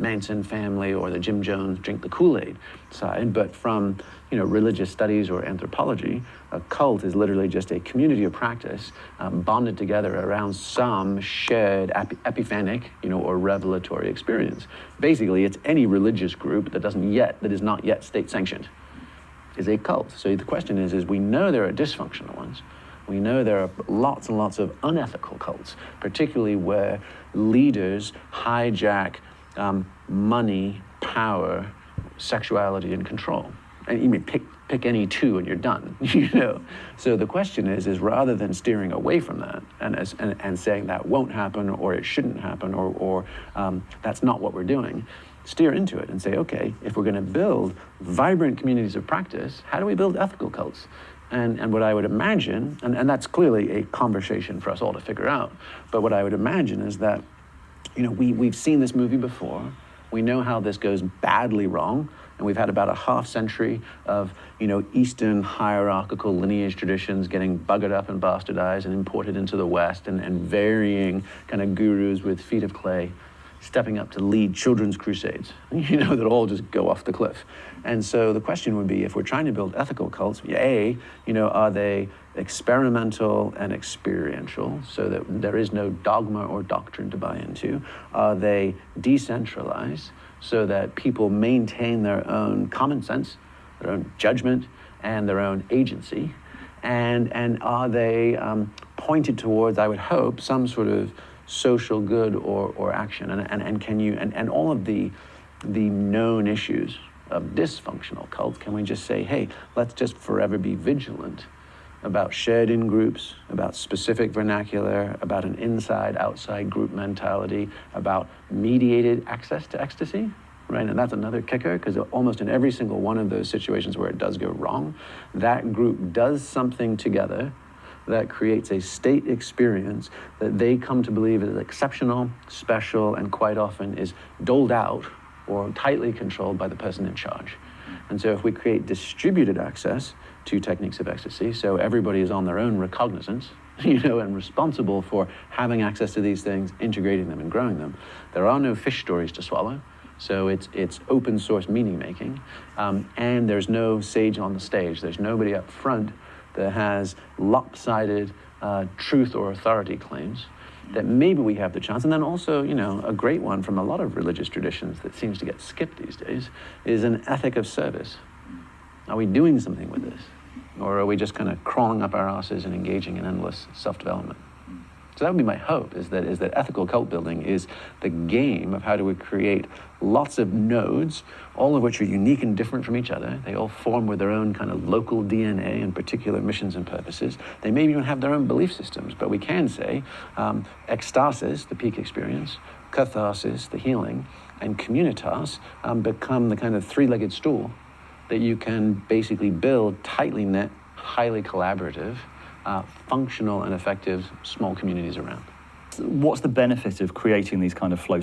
Manson family or the Jim Jones drink the Kool-Aid side, but from religious studies or anthropology, a cult is literally just a community of practice bonded together around some shared epiphanic, or revelatory experience. Basically, it's any religious group that is not yet state sanctioned is a cult. So the question is we know there are dysfunctional ones. We know there are lots and lots of unethical cults, particularly where leaders hijack money, power, sexuality, and control. And you may pick any two and you're done, So the question is rather than steering away from that and saying that won't happen or it shouldn't happen or that's not what we're doing, steer into it and say, okay, if we're going to build vibrant communities of practice, how do we build ethical cults? And what I would imagine, and that's clearly a conversation for us all to figure out, but what I would imagine is that, we've seen this movie before. We know how this goes badly wrong, and we've had about a half century of, Eastern hierarchical lineage traditions getting buggered up and bastardized and imported into the West, and varying kind of gurus with feet of clay stepping up to lead children's crusades, that all just go off the cliff. And so the question would be, if we're trying to build ethical cults, are they experimental and experiential so that there is no dogma or doctrine to buy into? Are they decentralized so that people maintain their own common sense, their own judgment, and their own agency? And are they pointed towards, I would hope, some sort of social good or action? And can you, and all of the known issues of dysfunctional cults, can we just say, hey, let's just forever be vigilant about shared in-groups, about specific vernacular, about an inside-outside group mentality, about mediated access to ecstasy, right? And that's another kicker, because almost in every single one of those situations where it does go wrong, that group does something together that creates a state experience that they come to believe is exceptional, special, and quite often is doled out or tightly controlled by the person in charge. And so if we create distributed access to techniques of ecstasy, so everybody is on their own recognizance, and responsible for having access to these things, integrating them and growing them, there are no fish stories to swallow. So it's open source meaning making, and there's no sage on the stage. There's nobody up front that has lopsided truth or authority claims, that maybe we have the chance. And then also, a great one from a lot of religious traditions that seems to get skipped these days is an ethic of service. Are we doing something with this? Or are we just kind of crawling up our asses and engaging in endless self-development? So that would be my hope, is that ethical cult building is the game of how do we create lots of nodes, all of which are unique and different from each other. They all form with their own kind of local DNA and particular missions and purposes. They maybe even have their own belief systems, but we can say ecstasis, the peak experience, catharsis, the healing, and communitas become the kind of three-legged stool that you can basically build tightly knit, highly collaborative, functional and effective small communities around. What's the benefit of creating these kind of flow